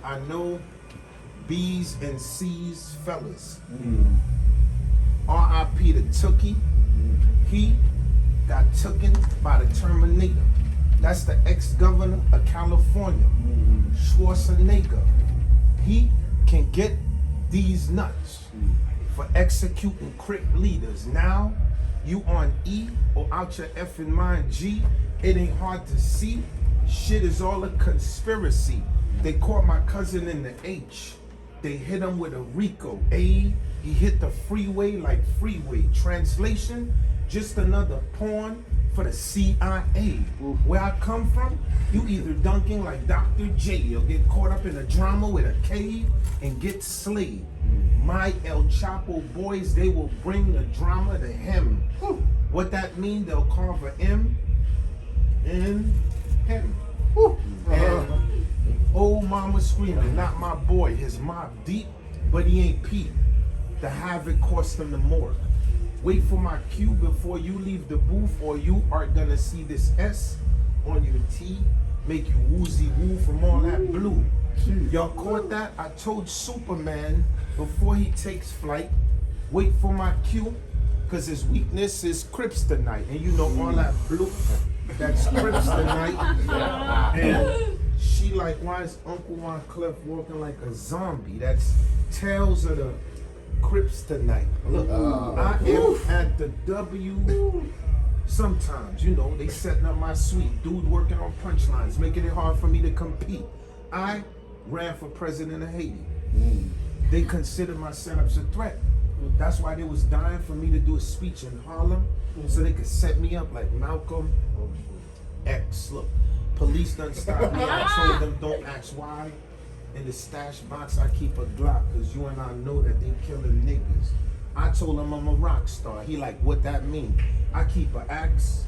I know B's and C's fellas. R.I.P. to Tookie. He got tooken by the Terminator. That's the ex-governor of California, Schwarzenegger. He can get these nuts for executing Crip leaders. Now, you on E or out your effing mind, G. It ain't hard to see. Shit is all a conspiracy. They caught my cousin in the H. They hit him with a Rico. A, he hit the freeway like freeway. Translation, just another pawn for the CIA. Where I come from, you either dunking like Dr. J or get caught up in a drama with a cave and get slayed. My El Chapo boys, they will bring the drama to him. What that mean? They'll carve a M in him. And old mama screaming, not my boy, his mob deep, but he ain't Pete. The havoc cost him the morgue. Wait for my cue before you leave the booth, or you are gonna see this S on your T, make you woozy woo from all that blue. Y'all caught that? I told Superman before he takes flight, wait for my cue, cause his weakness is kryptonite. And you know all that blue, that's kryptonite. And she like, why is Uncle Wyclef walking like a zombie? That's Tales of the Crips tonight. Look, I am at the W. Sometimes, you know, they setting up my suite. Dude working on punchlines, making it hard for me to compete. I ran for president of Haiti. They considered my setups a threat. That's why they was dying for me to do a speech in Harlem, so they could set me up like Malcolm X. Look, police done stopped me. I told them don't ask why. In the stash box, I keep a Glock, cause you and I know that they killing niggas. I told him I'm a rock star. He like, what that mean? I keep an axe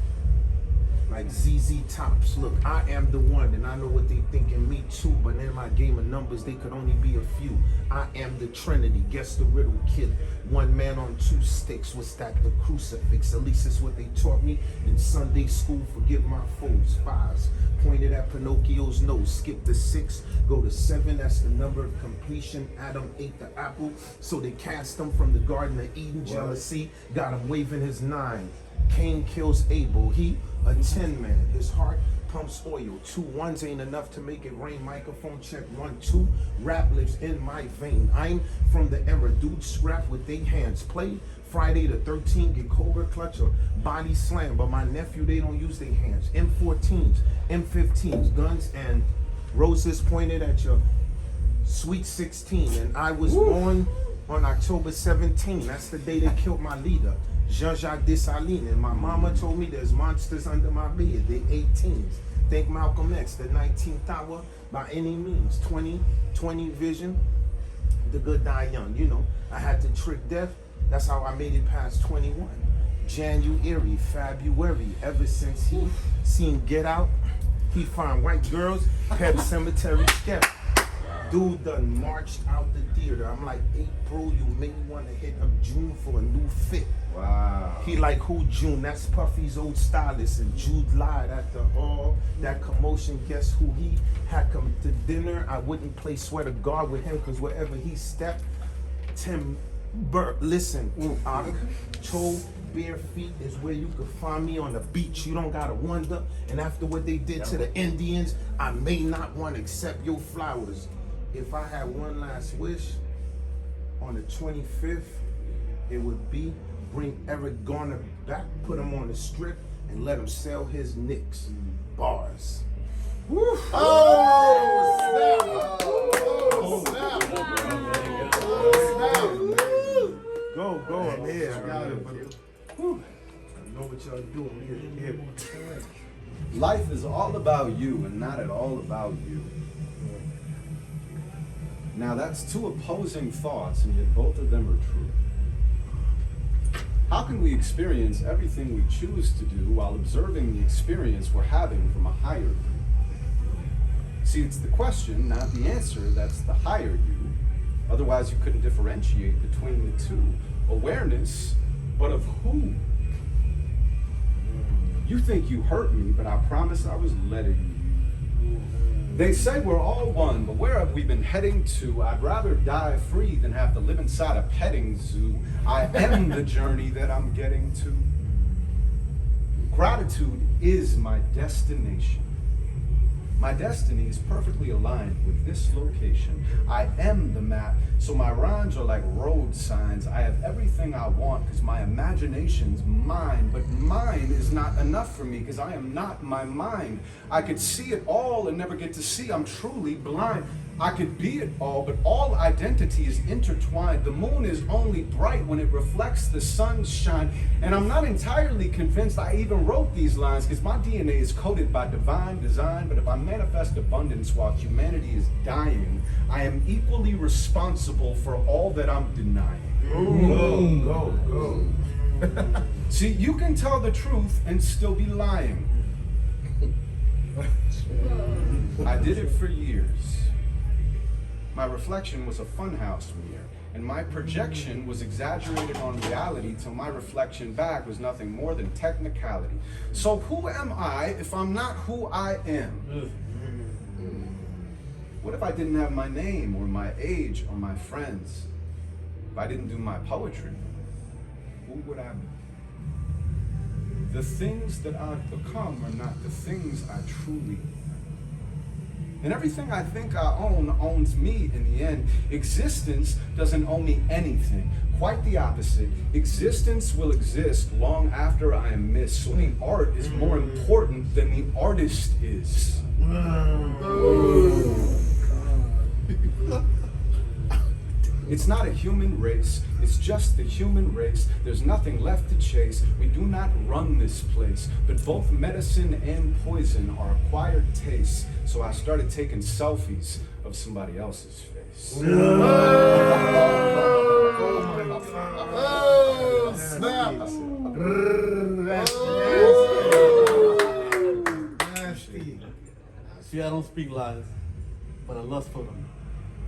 like ZZ Tops. Look, I am the one, and I know what they thinking, me too, but in my game of numbers, they could only be a few. I am the Trinity, guess the riddle kid. One man on two sticks, what's that, the crucifix? At least it's what they taught me in Sunday school, forgive my foes. Fives pointed at Pinocchio's nose, skip the 6, go to 7, that's the number of completion. Adam ate the apple, so they cast him from the Garden of Eden. Jealousy got him waving his 9. Cain kills Abel, he a 10 man, his heart pumps oil. 2 1s ain't enough to make it rain. Microphone check 1 2. Rap lives in my vein. I'm from the era dudes scrap with their hands. Play Friday the 13th, get Cobra Clutch or body slam. But my nephew, they don't use their hands. M14s, M15s, guns and roses pointed at your sweet 16. And I was born on October 17. That's the day they killed my leader, Jean-Jacques Dessalines. And my mama told me there's monsters under my bed. They 18s. Think Malcolm X, the 19th hour, by any means. 20/20 vision, the good die young. You know, I had to trick death. That's how I made it past 21. January, February, ever since he seen Get Out, he find white girls, Pet Cemetery Skep. Dude done marched out the theater. I'm like, April, you may want to hit up June for a new fit. Wow. He like, who June? That's Puffy's old stylist. And Jude lied after all that commotion. Guess who he had come to dinner? I wouldn't play swear to God with him, because wherever he stepped, Tim Burke, listen, October bare feet is where you could find me on the beach. You don't gotta wonder. And after what they did to the Indians, I may not want to accept your flowers. If I had one last wish, on the 25th, it would be bring Eric Garner back, put him on the strip, and let him sell his Knicks. Bars. Woo. Oh, snap! Oh, snap! Oh, snap! Go, I'm here. I know what y'all doing here. Life is all about you and not at all about you. Now that's 2 opposing thoughts, and yet both of them are true. How can we experience everything we choose to do while observing the experience we're having from a higher view? See, it's the question, not the answer, that's the higher you. Otherwise, you couldn't differentiate between the two. Awareness, but of who? You think you hurt me, but I promise I was letting you. They say we're all one, but where have have we been heading to? I'd rather die free than have to live inside a petting zoo. I am the journey that I'm getting to. Gratitude is my destination. My destiny is perfectly aligned with this location. I am the map, so my rhymes are like road signs. I have everything I want because my imagination's mine, but mine is not enough for me because I am not my mind. I could see it all and never get to see. I'm truly blind. I could be it all, but all identity is intertwined. The moon is only bright when it reflects the sunshine. And I'm not entirely convinced I even wrote these lines because my DNA is coded by divine design. But if I manifest abundance while humanity is dying, I am equally responsible for all that I'm denying. Go. See, you can tell the truth and still be lying. I did it for years. My reflection was a funhouse mirror, and my projection was exaggerated on reality till my reflection back was nothing more than technicality. So who am I if I'm not who I am? What if I didn't have my name or my age or my friends? If I didn't do my poetry, who would I be? The things that I've become are not the things I truly am. And everything I think I own owns me in the end. Existence doesn't own me anything. Quite the opposite. Existence will exist long after I am missed. So the art is more important than the artist is. It's not a human race, it's just the human race. There's nothing left to chase. We do not run this place, but both medicine and poison are acquired tastes. So I started taking selfies of somebody else's face. Oh, snap! Nasty. See, I don't speak lies, but I lust for them.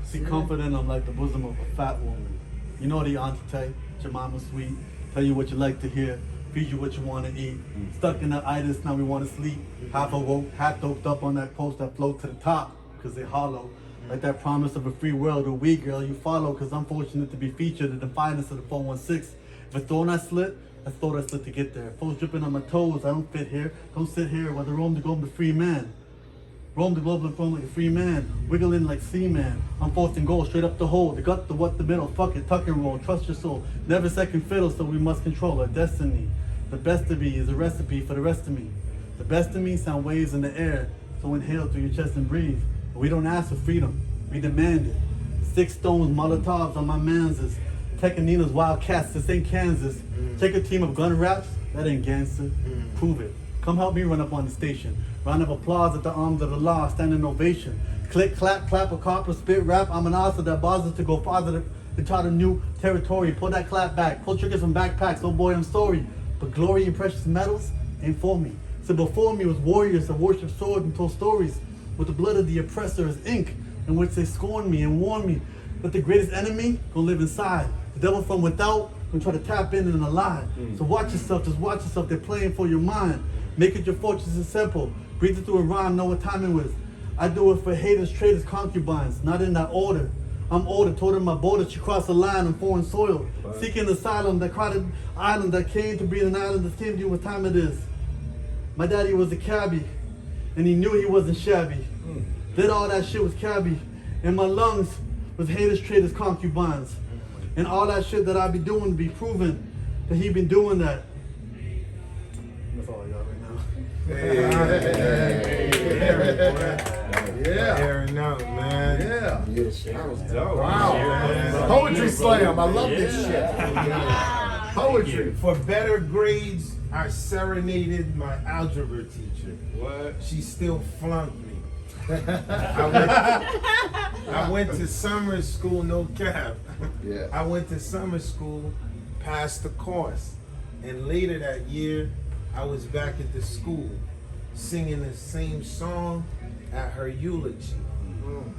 See comfort in them like the bosom of a fat woman. You know the auntie, your mama sweet, tell you what you like to hear, feed you what you want to eat. Stuck in the itis, now we want to sleep. Half awoke, hat doped up on that post that float to the top, cause they hollow. Like that promise of a free world, a we girl you follow, cause I'm fortunate to be featured in the finest of the 416. If it's thrown I slit, I thought I slid to get there. Foes dripping on my toes, I don't fit here. Don't sit here while the roam to go the free man. Roam the globe and like a free man, wiggling like seaman. I'm forced and goal straight up the hole. The gut, the what, the middle, fuck it, tuck and roll. Trust your soul, never second fiddle, so we must control our destiny. The best of me is a recipe for the rest of me. The best of me sound waves in the air, so inhale through your chest and breathe. But we don't ask for freedom, we demand it. 6 stones, Molotovs on my manses. Tekanina's Wildcats, this ain't Kansas. Check a team of gun raps, that ain't gangster. Prove it. Come help me run up on the station. Round of applause at the arms of the law, standing ovation. Click, clap, clap, a copper, spit, rap. I'm an author that bothers to go farther to chart a new territory. Pull that clap back, pull triggers from backpacks. Oh boy, I'm sorry. But glory and precious metals ain't for me. So before me was warriors that worship swords and told stories with the blood of the oppressor as ink, in which they scorn me and warn me that the greatest enemy gonna live inside. The devil from without gonna try to tap in and lie. So watch yourself, just watch yourself. They're playing for your mind. Make it your fortress and simple. Breathe it through a rhyme, know what time it was. I do it for haters, traitors, concubines, not in that order. I'm older, told her my border, she crossed the line on foreign soil. Seeking asylum, that crowded island that came to be an island that came to you what time it is. My daddy was a cabbie, and he knew he wasn't shabby. Did all that shit was cabbie, and my lungs was haters, traitors, concubines. And all that shit that I be doing be proven that he been doing that. That's all I got right now. Yeah. Airing out, man. Yeah. That was dope. Wow, man. Poetry slam. I love this shit. Poetry. For better grades, I serenaded my algebra teacher. What? She still flunked me. I went to summer school, no cap. Yeah. I went to summer school, passed the course, and later that year, I was back at the school, singing the same song at her eulogy.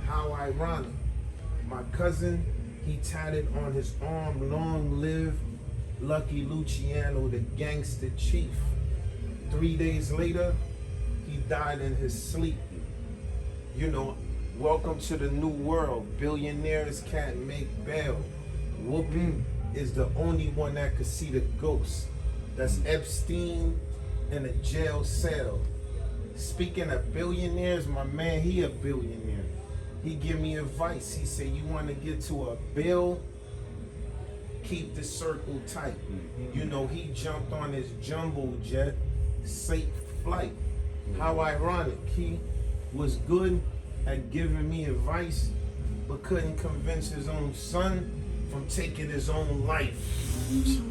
How ironic. My cousin, he tatted on his arm, long live Lucky Luciano, the gangster chief. 3 days later, he died in his sleep. You know, Welcome to the new world. Billionaires can't make bail. Whoopi is the only one that could see the ghost. That's Epstein in a jail cell. Speaking of billionaires, my man, he a billionaire. He give me advice. He said, you want to get to a bill, keep the circle tight. You know, he jumped on his jumbo jet, safe flight. How ironic. He was good at giving me advice, but couldn't convince his own son from taking his own life.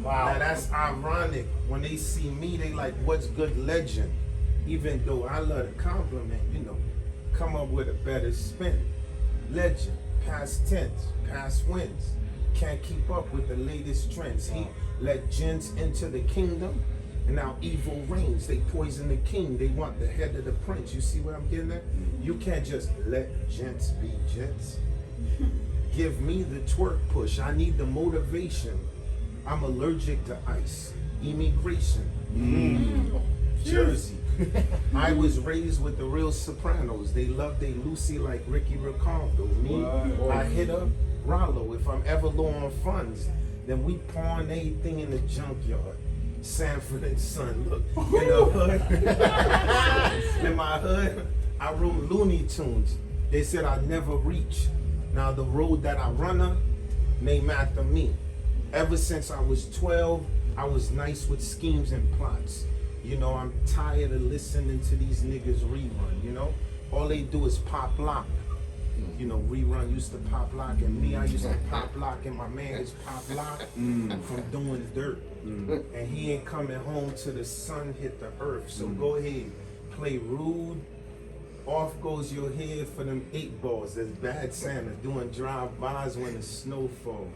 Wow. Now that's ironic. When they see me, they like, what's good legend? Even though I love to compliment, you know, come up with a better spin. Legend, past tense, past wins. Can't keep up with the latest trends. He let gents into the kingdom, and now evil reigns. They poison the king. They want the head of the prince. You see what I'm getting at? You can't just let gents be gents. Give me the twerk push. I need the motivation. I'm allergic to ice. Immigration. Jersey. I was raised with the real Sopranos. They love they Lucy like Ricky Ricardo. Me, I hit up Rollo. If I'm ever low on funds, then we pawn anything in the junkyard. Sanford and Son, look, in the hood. In my hood, I wrote Looney Tunes. They said I'd never reach. Now the road that I run up, named after me. Ever since I was 12, I was nice with schemes and plots. You know, I'm tired of listening to these niggas rerun, you know? All they do is pop lock. You know, rerun used to pop lock, and me, I used to pop lock, and my man is pop lock from doing dirt. And he ain't coming home till the sun hit the earth. So go ahead, play rude. Off goes your head for them 8 balls. That's bad Santa doing drive-bys when the snow fall.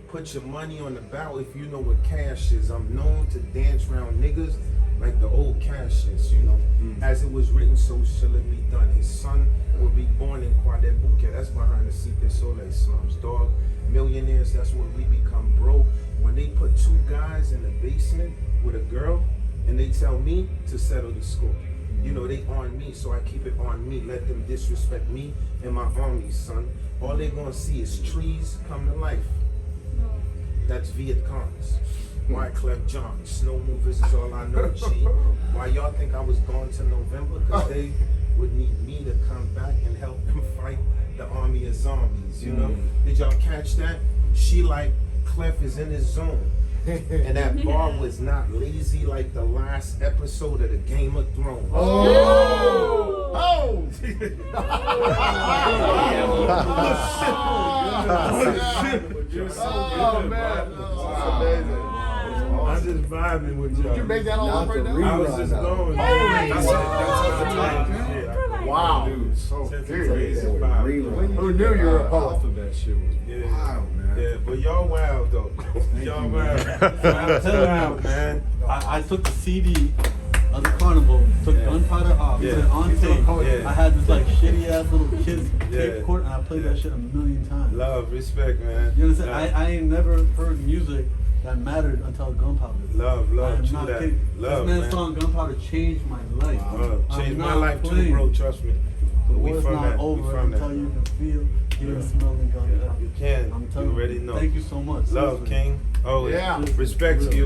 Put your money on the bow if you know what cash is. I'm known to dance around niggas like the old Cassius, you know. As it was written, so shall it be done. His son will be born in Quadebuque. That's behind the Cite Soleil slums, dog. Millionaires, that's what we become, bro. When they put 2 guys in the basement with a girl and they tell me to settle the score. You know, they on me, so I keep it on me. Let them disrespect me and my army, son. All they gonna see is trees come to life. That's Viet Congs. Wyclef Jean, snow movers is all I know, G. Why y'all think I was gone to November? Because they would need me to come back and help them fight the army of zombies, you know? Did y'all catch that? She like, Clef is in his zone. And that bar was not lazy like the last episode of the Game of Thrones. Oh! Oh! Oh, man. That's amazing. I'm just vibing with y'all. Did you make that all up right now? I was just going. That's wow. Dude, so crazy. Who knew you were a poet? Alphabet shit was wild, man. Yeah, but y'all wild though. Y'all wild. I'm telling you, man. I took the CD of the carnival, took Gunpowder off, put it on tape. Yeah. I had this like shitty ass little kids Yeah. tape record, and I played that shit a million times. Love, respect, man. You understand? Love. I ain't never heard music that mattered until Gunpowder. Love, I am true not that. kidding. Love, This man's man. song Gunpowder changed my life. Changed my not life too, playing. bro. Trust me. The We war's from not that. We over from until that. you can feel, hear, smell, and gunpowder. You can. I'm You telling already know. Thank you so much. Love, Seriously. King. Oh Yeah. Respect to you.